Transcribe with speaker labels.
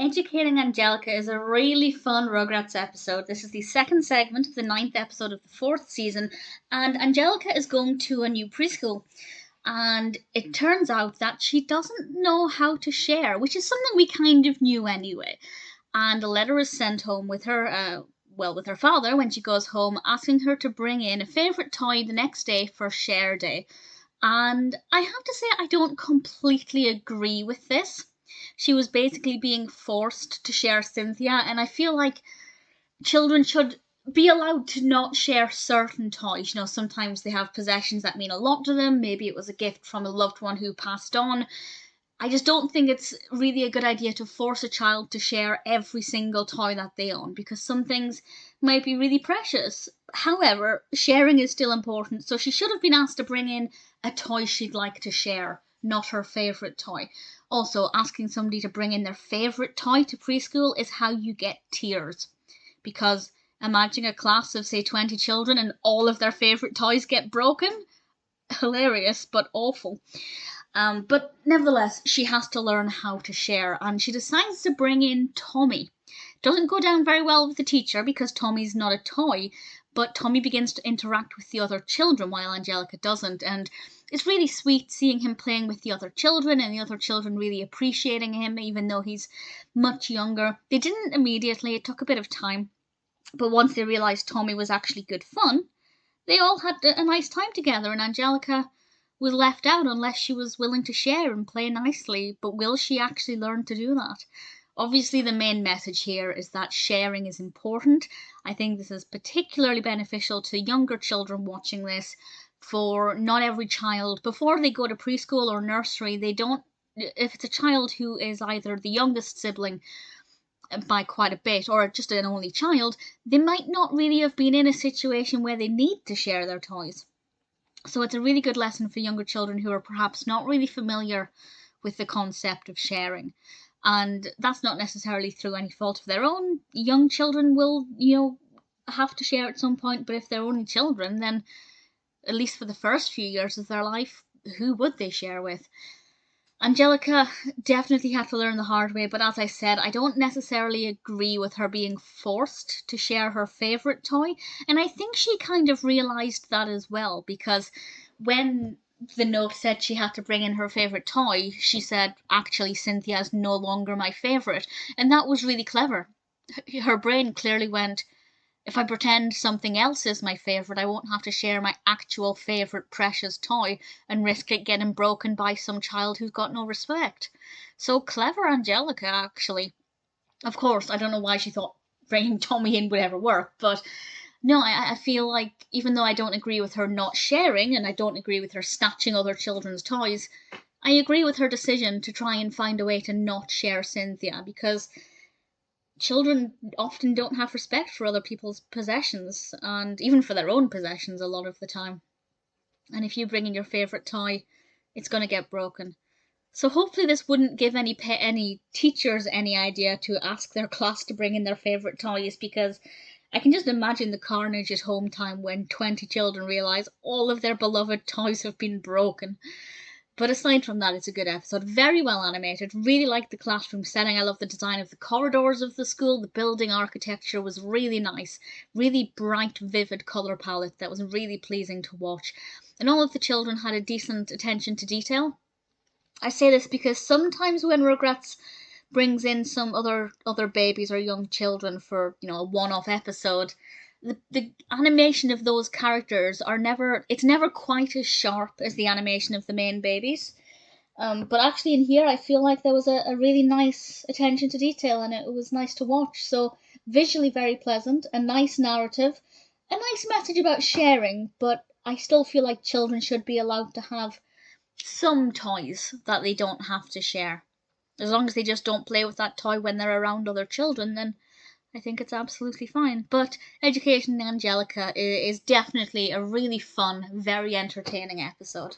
Speaker 1: Educating Angelica is a really fun Rugrats episode. This is the second segment of the 9th episode of the 4th season, and Angelica is going to a new preschool. And it turns out that she doesn't know how to share, which is something we kind of knew anyway. And a letter is sent home with her, with her father when she goes home, asking her to bring in a favourite toy the next day for Share Day. And I have to say, I don't completely agree with this. She was basically being forced to share Cynthia, and I feel like children should be allowed to not share certain toys. You know, sometimes they have possessions that mean a lot to them. Maybe it was a gift from a loved one who passed on. I just don't think it's really a good idea to force a child to share every single toy that they own, because some things might be really precious. However, sharing is still important, so she should have been asked to bring in a toy she'd like to share, not her favourite toy. Also, asking somebody to bring in their favourite toy to preschool is how you get tears. Because imagine a class of, say, 20 children and all of their favourite toys get broken. Hilarious, but awful. But nevertheless, she has to learn how to share, and she decides to bring in Tommy. Doesn't go down very well with the teacher because Tommy's not a toy, but Tommy begins to interact with the other children while Angelica doesn't, and it's really sweet seeing him playing with the other children and the other children really appreciating him even though he's much younger. They didn't immediately, it took a bit of time, but once they realised Tommy was actually good fun, they all had a nice time together, and Angelica was left out unless she was willing to share and play nicely. But will she actually learn to do that? Obviously, the main message here is that sharing is important. I think this is particularly beneficial to younger children watching this. For not every child, before they go to preschool or nursery, they don't, if it's a child who is either the youngest sibling by quite a bit or just an only child, they might not really have been in a situation where they need to share their toys. So it's a really good lesson for younger children who are perhaps not really familiar with the concept of sharing. And that's not necessarily through any fault of their own. Young children will, have to share at some point, but if they're only children, then at least for the first few years of their life, who would they share with? Angelica definitely had to learn the hard way, but as I said, I don't necessarily agree with her being forced to share her favourite toy, and I think she kind of realised that as well, because when the note said she had to bring in her favourite toy, she said, actually, Cynthia is no longer my favourite, and that was really clever. Her brain clearly went, if I pretend something else is my favourite, I won't have to share my actual favourite precious toy and risk it getting broken by some child who's got no respect. So clever, Angelica, actually. Of course, I don't know why she thought bringing Tommy in would ever work, but no, I feel like even though I don't agree with her not sharing, and I don't agree with her snatching other children's toys, I agree with her decision to try and find a way to not share Cynthia, because children often don't have respect for other people's possessions, and even for their own possessions a lot of the time. And if you bring in your favourite toy, it's going to get broken. So hopefully this wouldn't give any teachers any idea to ask their class to bring in their favourite toys, because I can just imagine the carnage at home time when 20 children realise all of their beloved toys have been broken. But aside from that, it's a good episode. Very well animated. Really like the classroom setting. I love the design of the corridors of the school. The building architecture was really nice. Really bright, vivid colour palette that was really pleasing to watch. And all of the children had a decent attention to detail. I say this because sometimes when Rugrats brings in some other babies or young children for, a one-off episode, the animation of those characters it's never quite as sharp as the animation of the main babies. But actually in here I feel like there was a really nice attention to detail, and it was nice to watch. So visually very pleasant, a nice narrative, a nice message about sharing, but I still feel like children should be allowed to have some toys that they don't have to share. As long as they just don't play with that toy when they're around other children, then I think it's absolutely fine. But Education Angelica is definitely a really fun, very entertaining episode.